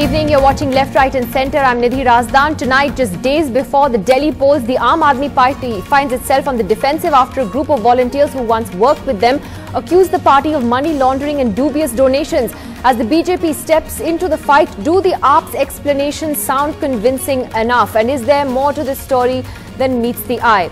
evening. You're watching Left, Right and Centre. I'm Nidhi Razdan. Tonight, just days before the Delhi polls, the Aam Aadmi Party finds itself on the defensive after a group of volunteers who once worked with them accused the party of money laundering and dubious donations. As the BJP steps into the fight, do the AAP's explanations sound convincing enough? And is there more to this story than meets the eye?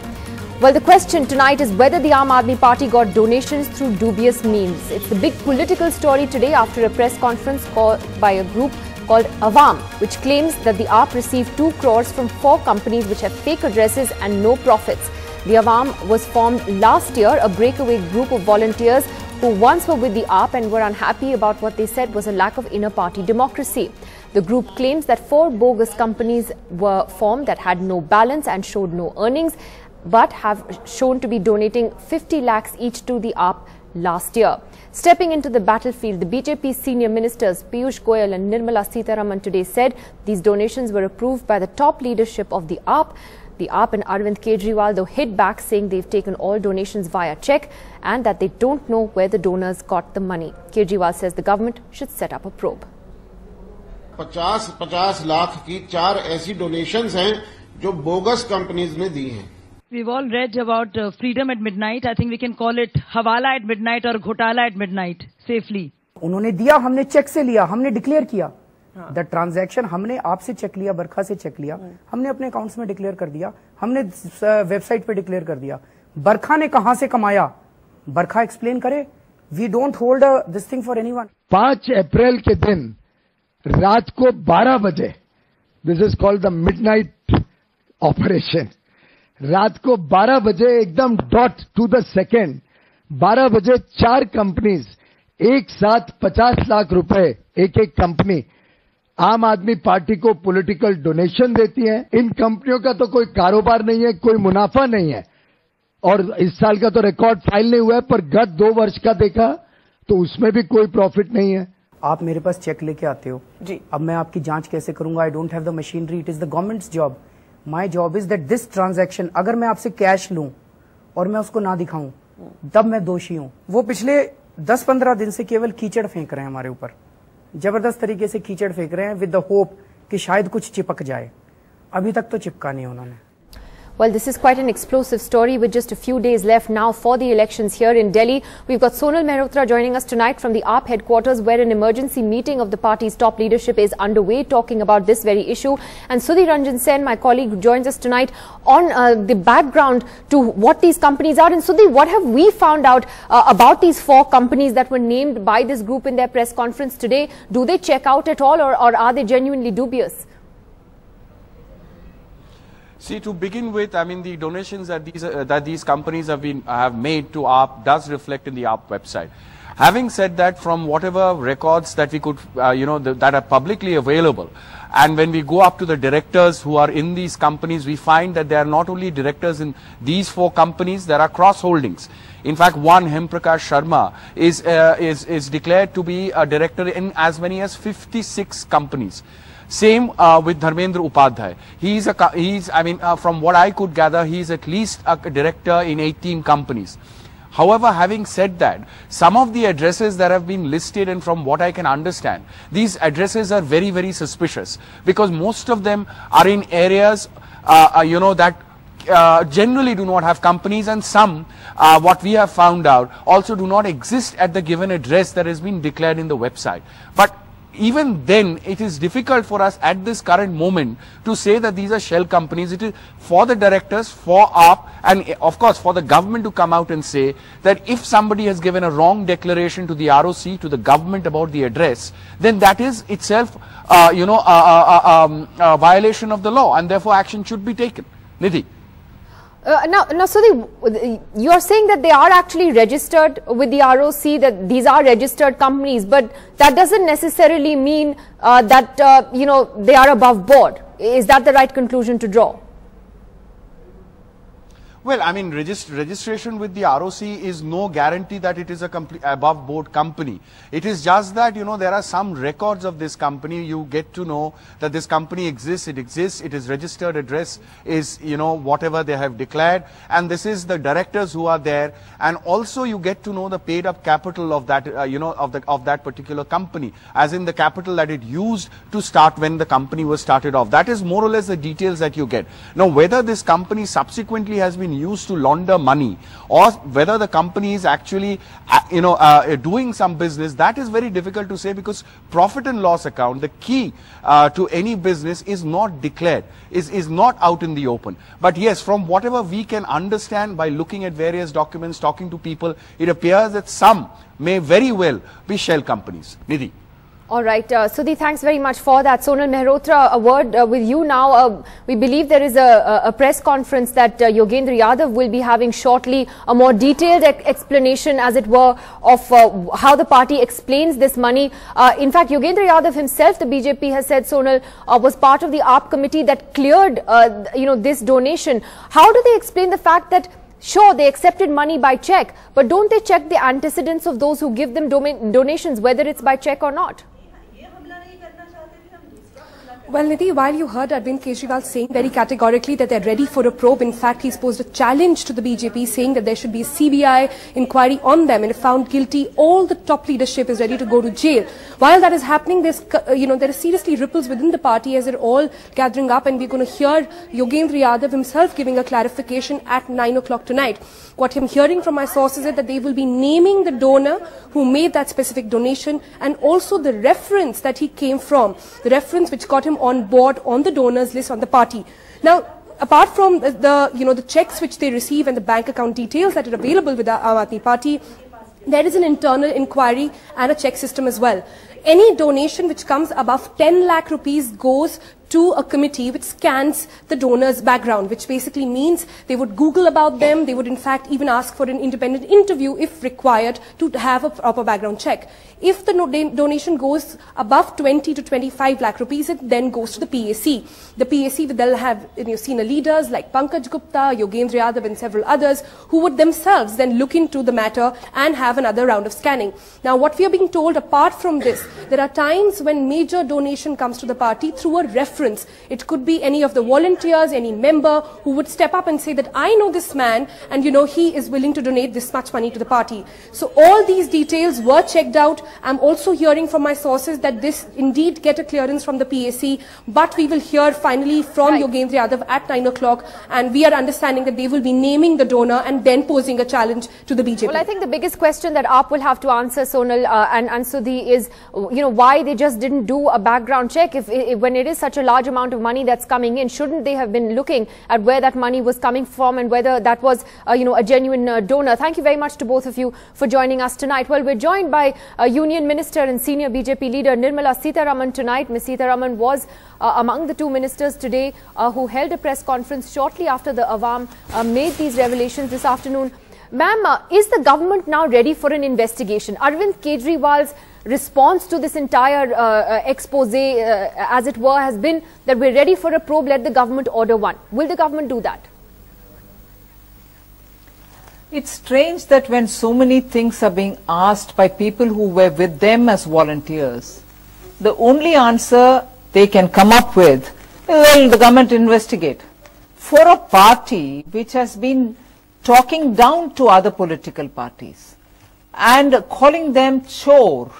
Well, the question tonight is whether the Aam Aadmi Party got donations through dubious means. It's the big political story today after a press conference called by a group called AWAM, which claims that the AAP received 2 crores from 4 companies which have fake addresses and no profits. The AWAM was formed last year, a breakaway group of volunteers who once were with the AAP and were unhappy about what they said was a lack of inner party democracy. The group claims that 4 bogus companies were formed that had no balance and showed no earnings, but have shown to be donating 50 lakhs each to the AAP last year. Stepping into the battlefield, the BJP senior ministers Piyush Goyal and Nirmala Sitharaman today said these donations were approved by the top leadership of the AAP. The AAP and Arvind Kejriwal, though, hit back, saying they've taken all donations via check and that they don't know where the donors got the money. Kejriwal says the government should set up a probe. 50 lakh की 4 ऐसी donations हैं जो bogus companies ने दी हैं. We've all read about freedom at midnight. I think we can call it hawala at midnight or ghotala at midnight safely. उन्होंने दिया, हमने check से लिया, हमने डिक्लेयर किया. द ट्रांजैक्शन हमने आपसे चेक लिया, बरखा से चेक लिया, हमने अपने अकाउंट्स में डिक्लेयर कर दिया, हमने वेबसाइट पे डिक्लेयर कर दिया. बरखा ने कहां से कमाया? बरखा एक्सप्लेन करे. We don't hold this thing for anyone. 5 अप्रैल के दिन रात को 12 बजे, this is called the midnight operation. रात को 12 बजे एकदम डॉट टू द सेकेंड 12 बजे 4 कंपनीज एक साथ 50 लाख रुपए एक कंपनी आम आदमी पार्टी को पॉलिटिकल डोनेशन देती है. इन कंपनियों का तो कोई कारोबार नहीं है, कोई मुनाफा नहीं है और इस साल का तो रिकॉर्ड फाइल नहीं हुआ है, पर गत 2 वर्ष का देखा तो उसमें भी कोई प्रॉफिट नहीं है. आप मेरे पास चेक लेके आते हो जी, अब मैं आपकी जांच कैसे करूंगा? I don't have the machinery. It is the governments job. My job is that this transaction, अगर मैं आपसे कैश लूं और मैं उसको ना दिखाऊं तब मैं दोषी हूं. वो पिछले 10-15 दिन से केवल कीचड़ फेंक रहे हैं हमारे ऊपर, जबरदस्त तरीके से कीचड़ फेंक रहे हैं विद द होप कि शायद कुछ चिपक जाए. अभी तक तो चिपका नहीं उन्होंने. Well, this is quite an explosive story with just a few days left now for the elections here in Delhi. We've got Sonal Mehrotra joining us tonight from the AAP headquarters, where an emergency meeting of the party's top leadership is underway talking about this very issue. And Sudhi Ranjan Sen, my colleague, joins us tonight on the background to what these companies are. And Sudhi, what have we found out about these 4 companies that were named by this group in their press conference today? Do they check out at all, or are they genuinely dubious? See, to begin with, I mean, the donations that these companies have made to AAP does reflect in the AAP website. Having said that, from whatever records that we could, that are publicly available, and when we go up to the directors who are in these companies, we find that they are not only directors in these 4 companies, there are cross holdings. In fact, one, Hemprakash Sharma, is declared to be a director in as many as 56 companies. Same with Dharmendra Upadhyay. From what I could gather, he is at least a director in 18 companies. However, having said that, some of the addresses that have been listed, and from what I can understand, these addresses are very, very suspicious, because most of them are in areas, that generally do not have companies, and some, what we have found out, also do not exist at the given address that has been declared in the website. But even then, it is difficult for us at this current moment to say that these are shell companies. It is for the directors, for AAP, and of course for the government to come out and say that if somebody has given a wrong declaration to the ROC, to the government about the address, then that is itself, a violation of the law, and therefore action should be taken. Nidhi. Now, Sudhi, you are saying that they are actually registered with the ROC, that these are registered companies, but that doesn't necessarily mean that, they are above board. Is that the right conclusion to draw? Well, I mean, registration with the ROC is no guarantee that it is a above board company. It is just that, you know, there are some records of this company. You get to know that this company exists, it is registered address is, you know, whatever they have declared, and this is the directors who are there, and also you get to know the paid up capital of that, you know, of that particular company, as in the capital that it used to start when the company was started off. That is more or less the details that you get. Now, whether this company subsequently has been used to launder money, or whether the company is actually doing some business, that is very difficult to say, because profit and loss account, the key to any business, is not declared, is not out in the open. But yes, from whatever we can understand by looking at various documents, talking to people, it appears that some may very well be shell companies. Nidhi. All right, Sudhi, thanks very much for that. Sonal Mehrotra, a word with you now. We believe there is a press conference that Yogendra Yadav will be having shortly, a more detailed explanation, as it were, of how the party explains this money. In fact, Yogendra Yadav himself, the BJP has said, Sonal, was part of the AAP committee that cleared, this donation. How do they explain the fact that, sure, they accepted money by check, but don't they check the antecedents of those who give them donations, whether it's by check or not? Well, Nidhi, while you heard Arvind Kejriwal saying very categorically that they're ready for a probe, in fact, he's posed a challenge to the BJP saying that there should be a CBI inquiry on them, and if found guilty, all the top leadership is ready to go to jail. While that is happening, there are seriously ripples within the party as they're all gathering up, and we're going to hear Yogendra Yadav himself giving a clarification at 9 o'clock tonight. What I'm hearing from my sources is that they will be naming the donor who made that specific donation, and also the reference that he came from, the reference which got him on board on the donors list on the party. Now, apart from the checks which they receive and the bank account details that are available with the Aam Aadmi Party, there is an internal inquiry and a check system as well. Any donation which comes above 10 lakh rupees goes to a committee which scans the donor's background, which basically means they would Google about them. They would in fact even ask for an independent interview if required to have a proper background check. If the donation goes above 20 to 25 lakh rupees, it then goes to the PAC. The PAC, they'll have senior leaders like Pankaj Gupta, Yogendra Yadav and several others who would themselves then look into the matter and have another round of scanning. Now, what we are being told, apart from this, there are times when major donation comes to the party through a reference. It could be any of the volunteers, any member who would step up and say that I know this man and he is willing to donate this much money to the party. So all these details were checked out. I'm also hearing from my sources that this indeed get a clearance from the PAC, but we will hear finally from Yogendra Yadav at 9 o'clock, and we are understanding that they will be naming the donor and then posing a challenge to the BJP. Well, I think the biggest question that AAP will have to answer, Sonal and Sudhi, is why they just didn't do a background check. If when it is such a large amount of money that's coming in, shouldn't they have been looking at where that money was coming from and whether that was a genuine donor? Thank you very much to both of you for joining us tonight. Well, we're joined by Union Minister and Senior BJP Leader Nirmala Sitharaman tonight. Ms. Sitharaman was among the two ministers today who held a press conference shortly after the Awam made these revelations this afternoon. Ma'am, is the government now ready for an investigation? Arvind Kejriwal's response to this entire expose, as it were, has been that we're ready for a probe, let the government order one. Will the government do that? It's strange that when so many things are being asked by people who were with them as volunteers, the only answer they can come up with is, well, the government investigate. For a party which has been talking down to other political parties and calling them chore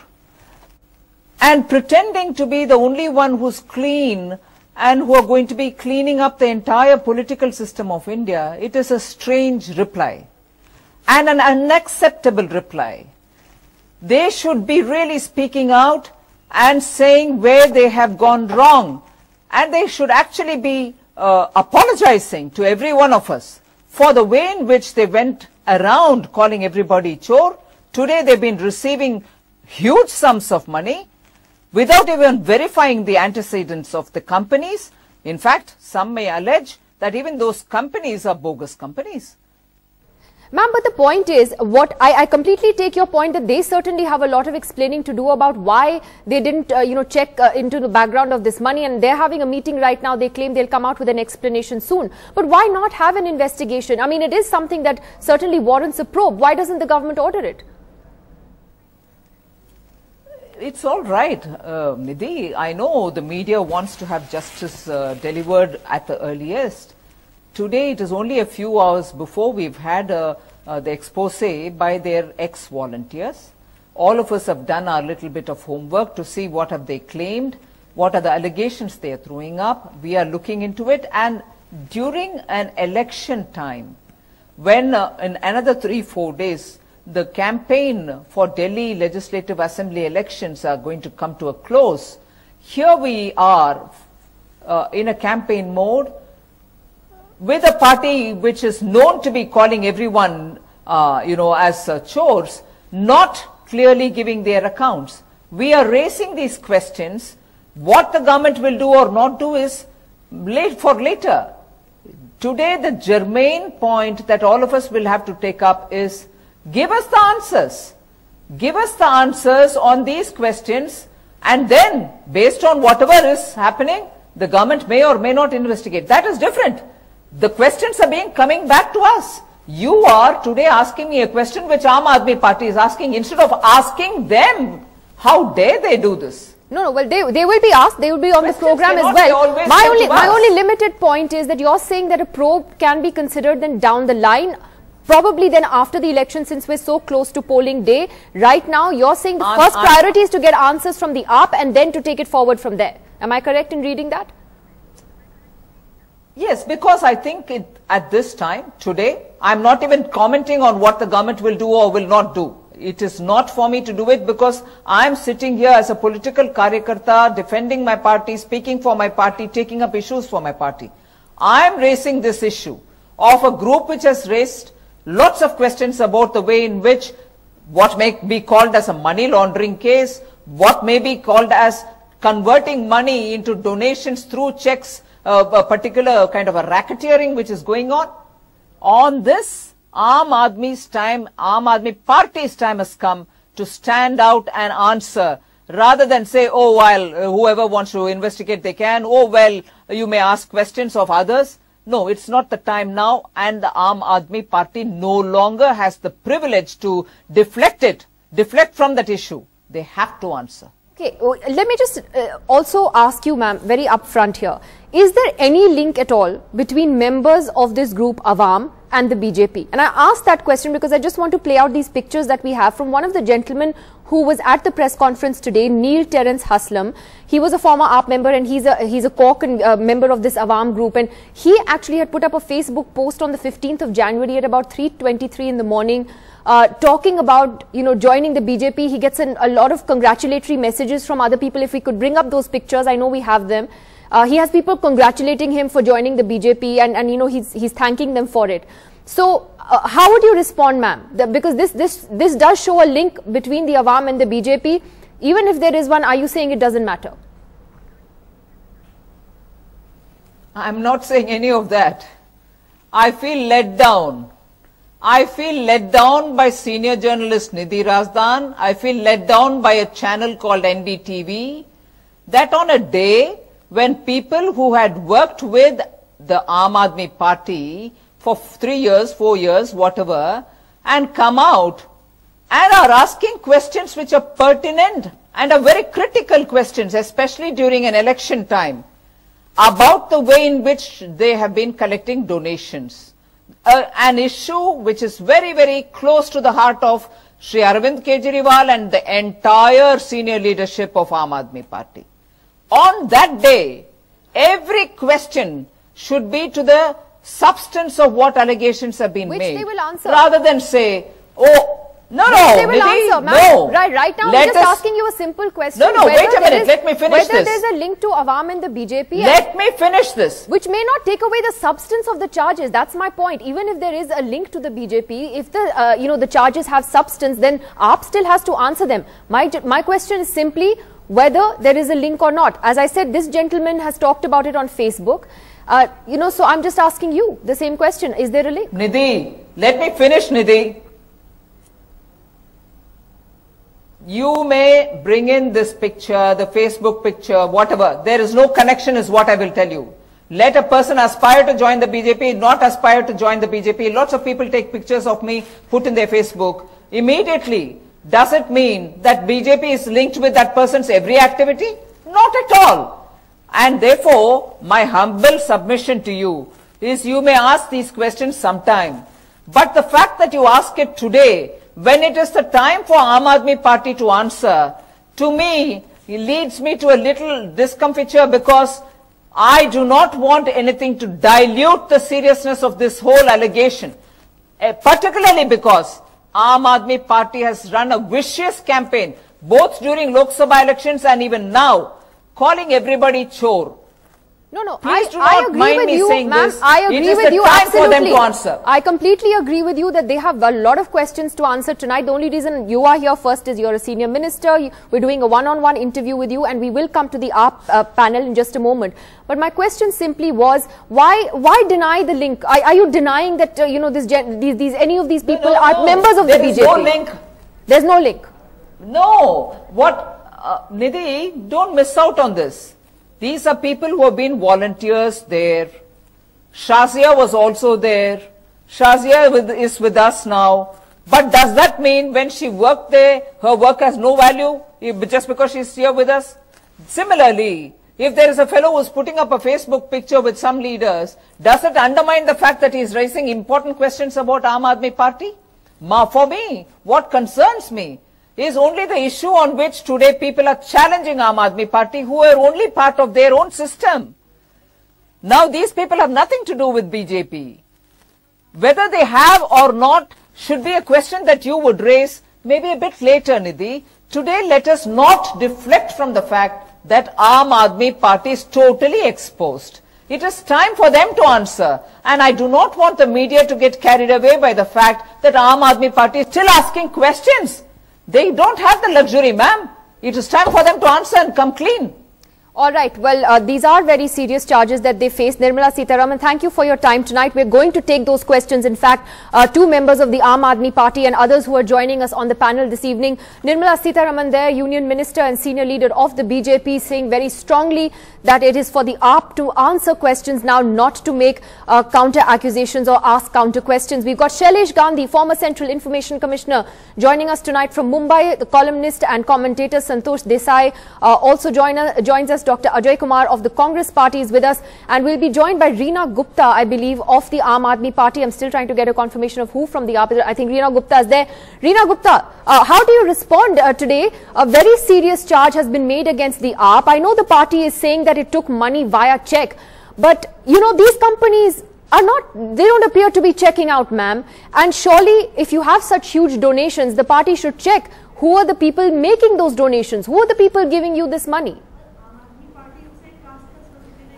and pretending to be the only one who's clean and who are going to be cleaning up the entire political system of India, it is a strange reply and an unacceptable reply. They should be really speaking out and saying where they have gone wrong, and they should actually be apologizing to every one of us for the way in which they went around calling everybody chore. Today they've been receiving huge sums of money without even verifying the antecedents of the companies. In fact, some may allege that even those companies are bogus companies. Ma'am, but the point is, what I completely take your point that they certainly have a lot of explaining to do about why they didn't, check into the background of this money, and they're having a meeting right now. They claim they'll come out with an explanation soon. But why not have an investigation? I mean, it is something that certainly warrants a probe. Why doesn't the government order it? It's all right, Nidhi. I know the media wants to have justice delivered at the earliest. Today, it is only a few hours before we've had the expose by their ex-volunteers. All of us have done our little bit of homework to see what have they claimed, what are the allegations they are throwing up. We are looking into it, and during an election time, when in another 3-4 days, the campaign for Delhi Legislative Assembly elections are going to come to a close, here we are in a campaign mode, with a party which is known to be calling everyone, as chores, not clearly giving their accounts. We are raising these questions. What the government will do or not do is for later. Today, the germane point that all of us will have to take up is, give us the answers. Give us the answers on these questions, and then, based on whatever is happening, the government may or may not investigate. That is different. The questions are coming back to us. You are today asking me a question which Aam Aadmi Party is asking. Instead of asking them, how dare they do this? No, well, they will be asked. They will be on the program as well. My only limited point is that you're saying that a probe can be considered then down the line, probably then after the election, since we're so close to polling day. Right now, you're saying the first priority is to get answers from the AAP and then to take it forward from there. Am I correct in reading that? Yes, because I think at this time, today, I'm not even commenting on what the government will do or will not do. It is not for me to do it, because I'm sitting here as a political karyakarta, defending my party, speaking for my party, taking up issues for my party. I'm raising this issue of a group which has raised lots of questions about the way in which what may be called as a money laundering case, what may be called as converting money into donations through checks, a particular kind of a racketeering which is going on. On this, Aam Aadmi Party's time has come to stand out and answer, rather than say, oh, well, whoever wants to investigate, they can. Oh, well, you may ask questions of others. No, it's not the time now, and the Aam Aadmi Party no longer has the privilege to deflect from that issue. They have to answer. Okay, let me just also ask you, ma'am, very upfront here. Is there any link at all between members of this group, Awam, and the BJP? And I ask that question because I just want to play out these pictures that we have from one of the gentlemen who was at the press conference today, Neil Terence Haslam. He was a former AAP member, and he's a Cork member of this Awam group, and he actually had put up a Facebook post on the 15th of January at about 3:23 in the morning, talking about, joining the BJP. He gets a lot of congratulatory messages from other people. If we could bring up those pictures, I know we have them. He has people congratulating him for joining the BJP, and he's thanking them for it. So how would you respond, ma'am? Because this does show a link between the Awam and the BJP. Even if there is one, are you saying it doesn't matter? I'm not saying any of that. I feel let down. I feel let down by senior journalist Nidhi Razdan. I feel let down by a channel called NDTV, that on a day when people who had worked with the Aam Aadmi Party for 3 years, 4 years, whatever, and come out and are asking questions which are pertinent and are very critical questions, especially during an election time, about the way in which they have been collecting donations. An issue which is very, very close to the heart of Shri Arvind Kejriwal and the entire senior leadership of Aam Aadmi Party. On that day, every question should be to the substance of what allegations have been made. Which they will answer. Rather than say, oh, no, they will answer, ma'am. No. Right now, I'm just asking you a simple question. No, wait a minute. Let me finish this. Whether there's a link to Awam and the BJP. Let me finish this. Which may not take away the substance of the charges. That's my point. Even if there is a link to the BJP, if the the charges have substance, then AAP still has to answer them. My question is simply whether there is a link or not. As I said, this gentleman has talked about it on Facebook. So I'm just asking you the same question. Is there a link? Nidhi, let me finish, Nidhi. You may bring in this picture, the Facebook picture, whatever. There is no connection is what I will tell you. Let a person aspire to join the BJP, not aspire to join the BJP. Lots of people take pictures of me, put in their Facebook. Immediately, does it mean that BJP is linked with that person's every activity? Not at all. And therefore, my humble submission to you is you may ask these questions sometime. But the fact that you ask it today, when it is the time for Aam Aadmi Party to answer, to me, it leads me to a little discomfiture, because I do not want anything to dilute the seriousness of this whole allegation, particularly because Aam Aadmi Party has run a vicious campaign, both during Lok Sabha elections and even now, calling everybody chore. No, Please do I not agree mind with me you, saying ma'am. this. I agree It is with the you, time absolutely. for them to answer. I completely agree with you that they have a lot of questions to answer tonight. The only reason you are here first is you're a senior minister. We're doing a one-on-one interview with you, and we will come to the AAP panel in just a moment. But my question simply was, why deny the link? Are you denying that any of these people are members of the BJP? There is no link. There's no link. No. Nidhi, don't miss out on this. These are people who have been volunteers there. Shazia was also there. Shazia is with us now. But does that mean when she worked there, her work has no value just because she's here with us? Similarly, if there is a fellow who's putting up a Facebook picture with some leaders, does it undermine the fact that he's raising important questions about Aam Aadmi Party? For me, what concerns me is only the issue on which today people are challenging Aam Aadmi Party, who are only part of their own system. Now these people have nothing to do with BJP. Whether they have or not should be a question that you would raise maybe a bit later, Nidhi. Today let us not deflect from the fact that Aam Aadmi Party is totally exposed. It is time for them to answer, and I do not want the media to get carried away by the fact that Aam Aadmi Party is still asking questions. They don't have the luxury, ma'am. It is time for them to answer and come clean. All right. Well, these are very serious charges that they face. Nirmala Sitharaman, thank you for your time tonight. We're going to take those questions. In fact, two members of the Aam Aadmi Party and others who are joining us on the panel this evening. Nirmala Sitharaman, their union minister and senior leader of the BJP, saying very strongly that it is for the AAP to answer questions now, not to make counter accusations or ask counter questions. We've got Shailesh Gandhi, former Central Information Commissioner, joining us tonight from Mumbai. The columnist and commentator Santosh Desai also joins us. Dr. Ajay Kumar of the Congress Party is with us, and we'll be joined by Reena Gupta, I believe, of the Aam Aadmi Party. I'm still trying to get a confirmation of who from the AAP. I think Reena Gupta is there. Reena Gupta, how do you respond today? A very serious charge has been made against the AAP. I know the party is saying that it took money via check, but these companies they don't appear to be checking out, ma'am. And surely, if you have such huge donations, the party should check who are the people making those donations, who are the people giving you this money.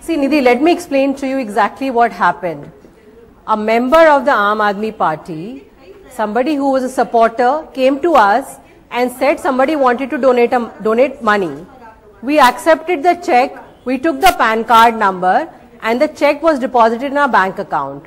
See, Nidhi, let me explain to you exactly what happened. A member of the Aam Aadmi Party, somebody who was a supporter, came to us and said somebody wanted to donate money. We accepted the check, we took the PAN card number, and the check was deposited in our bank account.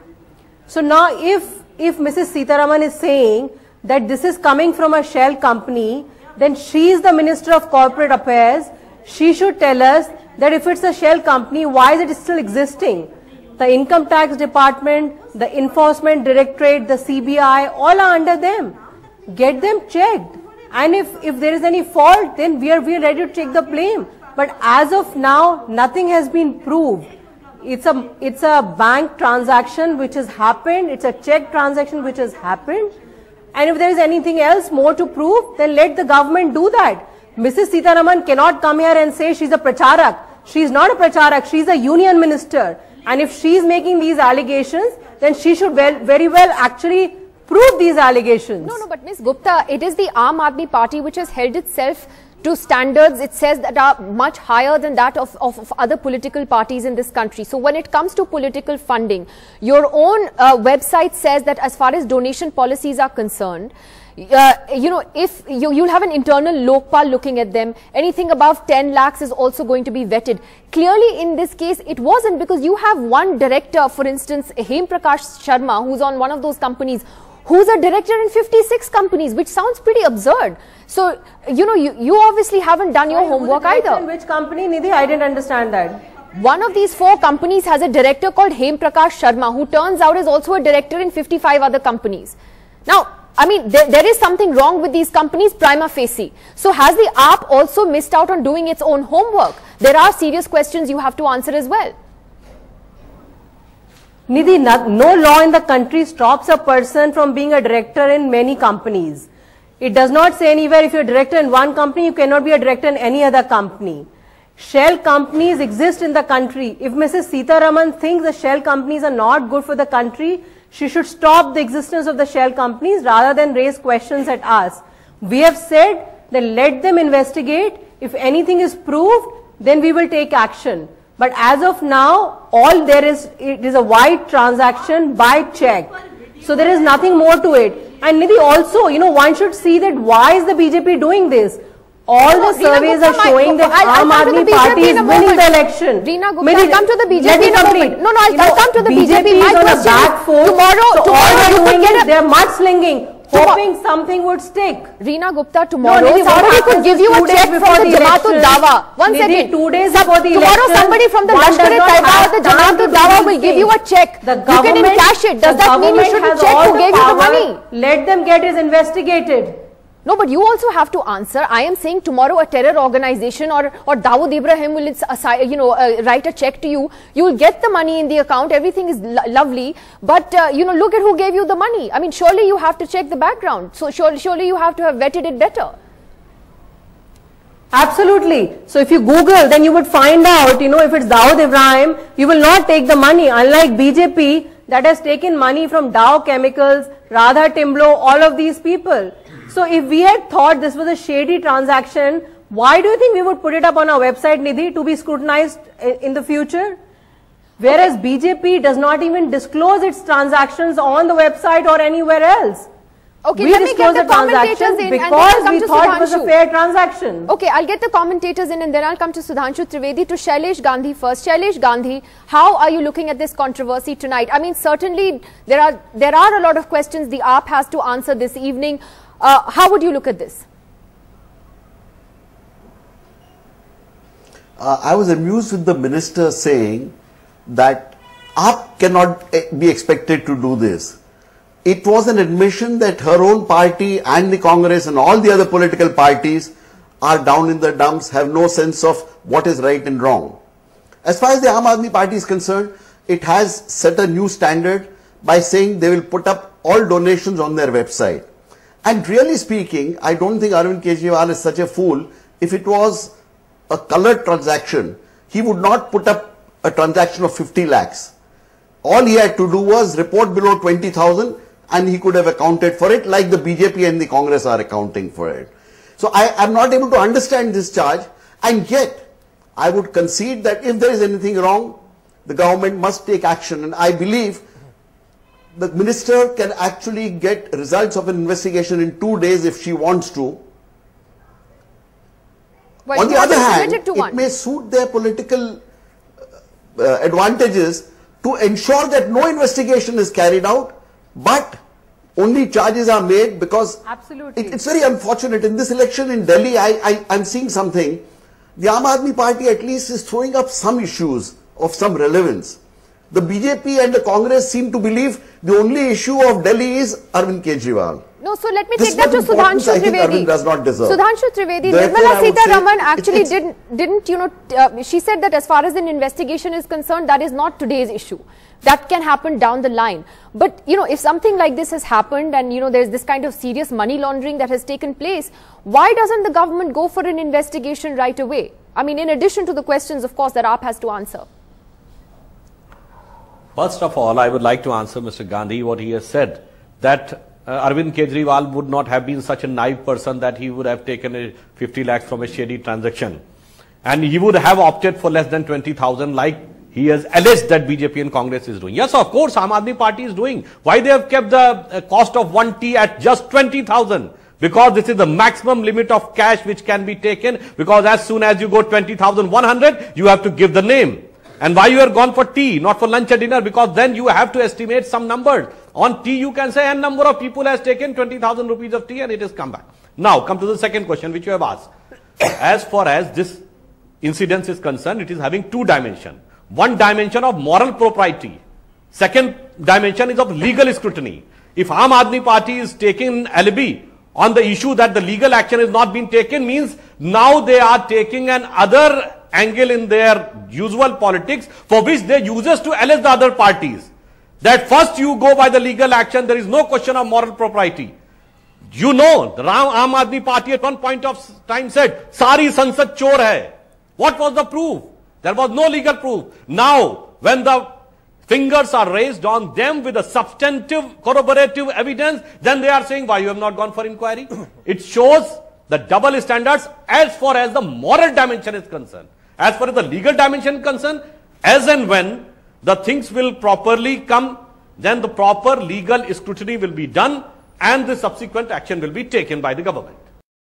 So now if Mrs. Sitharaman is saying that this is coming from a shell company, then she is the Minister of Corporate Affairs. She should tell us that if it's a shell company, why is it still existing? The Income Tax Department, the Enforcement Directorate, the CBI, all are under them. Get them checked. And if there is any fault, then we are ready to take the blame. But as of now, nothing has been proved. It's a bank transaction which has happened. It's a check transaction which has happened. And if there is anything else more to prove, then let the government do that. Mrs. Sitharaman cannot come here and say she's a pracharak. She's not a pracharak, she's a union minister. And if she's making these allegations, then she should very well actually prove these allegations. No, but Ms. Gupta, it is the Aam Aadmi Party which has held itself to standards, it says, that are much higher than that of other political parties in this country. So when it comes to political funding, your own website says that as far as donation policies are concerned, if you'll have an internal Lokpal looking at them, anything above 10 lakhs is also going to be vetted. Clearly, in this case, it wasn't, because you have one director, for instance, Hem Prakash Sharma, who's on one of those companies, who's a director in 56 companies, which sounds pretty absurd. So, you obviously haven't done your homework either. Which company, Nidhi? I didn't understand that. One of these 4 companies has a director called Hem Prakash Sharma, who turns out is also a director in 55 other companies. Now, I mean, there is something wrong with these companies prima facie. So has the AAP also missed out on doing its own homework? There are serious questions you have to answer as well. Nidhi, no law in the country stops a person from being a director in many companies. It does not say anywhere if you're a director in one company, you cannot be a director in any other company. Shell companies exist in the country. If Mrs. Sitaraman thinks the shell companies are not good for the country, she should stop the existence of the shell companies rather than raise questions at us. We have said that let them investigate. If anything is proved, then we will take action. But as of now, all there is, it is a white transaction by check. So there is nothing more to it. And Nidhi, also, one should see that why is the BJP doing this? All the surveys are showing that Aam Aadmi Party is winning the election. Reena Gupta, I'll come to the BJP in a moment. No, I'll come to the BJP. is on a back foot. Tomorrow you could get they're mudslinging, hoping something would stick. Reena Gupta, tomorrow somebody could give you a check from the Jamaat-ud Dawa. 1 second. 2 days before the election. Tomorrow somebody from the Lashkar-e-Taiba or the Jamaat-ud Dawa will give you a check. You can encash it. Does that mean you shouldn't check who gave you the money? Let them get it investigated. No, but you also have to answer. I am saying tomorrow a terror organization or Dawood Ibrahim will write a check to you. You will get the money in the account. Everything is lovely. But, look at who gave you the money. I mean, surely you have to check the background. So surely you have to have vetted it better. Absolutely. So if you Google, then you would find out, if it's Dawood Ibrahim, you will not take the money. Unlike BJP that has taken money from Dow Chemicals, Radha Timblo, all of these people. So if we had thought this was a shady transaction, why do you think we would put it up on our website, Nidhi, to be scrutinized in the future? Whereas BJP does not even disclose its transactions on the website or anywhere else. Okay, we disclose the transactions because we thought it was a fair transaction. Okay, I'll get the commentators in and then I'll come to Sudhanshu Trivedi. To Shailesh Gandhi first. Shailesh Gandhi, how are you looking at this controversy tonight? I mean, certainly there are a lot of questions the AAP has to answer this evening. How would you look at this? I was amused with the minister saying that AAP cannot be expected to do this. It was an admission that her own party and the Congress and all the other political parties are down in the dumps, have no sense of what is right and wrong. As far as the Aam Aadmi Party is concerned, it has set a new standard by saying they will put up all donations on their website. And really speaking, I don't think Arvind Kejriwal is such a fool. If it was a colored transaction, he would not put up a transaction of 50 lakhs. All he had to do was report below 20,000 and he could have accounted for it like the BJP and the Congress are accounting for it. So I am not able to understand this charge, and yet I would concede that if there is anything wrong, the government must take action, and I believe the minister can actually get results of an investigation in 2 days if she wants to. Well, on the other hand, it may suit their political advantages to ensure that no investigation is carried out, but only charges are made because it's very unfortunate. In this election in Delhi, I'm seeing something. The Aam Aadmi Party at least is throwing up some issues of some relevance. The BJP and the Congress seem to believe the only issue of Delhi is Arvind Kejriwal. No, so let me take that to Sudhanshu Trivedi. Arvind does not deserve. Sudhanshu Trivedi, Nirmala Sitaraman actually didn't, she said that as far as an investigation is concerned, that is not today's issue. That can happen down the line. But, if something like this has happened and, there's this kind of serious money laundering that has taken place, why doesn't the government go for an investigation right away? I mean, in addition to the questions, of course, that AAP has to answer. First of all, I would like to answer Mr. Gandhi what he has said, that Arvind Kejriwal would not have been such a naive person that he would have taken a 50 lakhs from a shady transaction. And he would have opted for less than 20,000 like he has alleged that BJP and Congress is doing. Yes, of course, Aam Aadmi Party is doing. Why they have kept the cost of 1 tea at just 20,000? Because this is the maximum limit of cash which can be taken. Because as soon as you go 20,100, you have to give the name. And why you are gone for tea, not for lunch or dinner? Because then you have to estimate some numbers. On tea, you can say n number of people has taken 20,000 rupees of tea and it has come back. Now, come to the second question which you have asked. As far as this incident is concerned, it is having two dimensions. One dimension of moral propriety. Second dimension is of legal scrutiny. If Aam Aadmi Party is taking alibi on the issue that the legal action is not being taken, means now they are taking an other angle in their usual politics for which they uses to allege the other parties. That first you go by the legal action, there is no question of moral propriety. You know, the Aam Aadmi Party at one point of time said, Sari Sansad chor hai. What was the proof? There was no legal proof. Now, when the fingers are raised on them with a substantive corroborative evidence, then they are saying, why you have not gone for inquiry? It shows the double standards as far as the moral dimension is concerned. As far as the legal dimension is concerned, as and when the things will properly come, then the proper legal scrutiny will be done and the subsequent action will be taken by the government.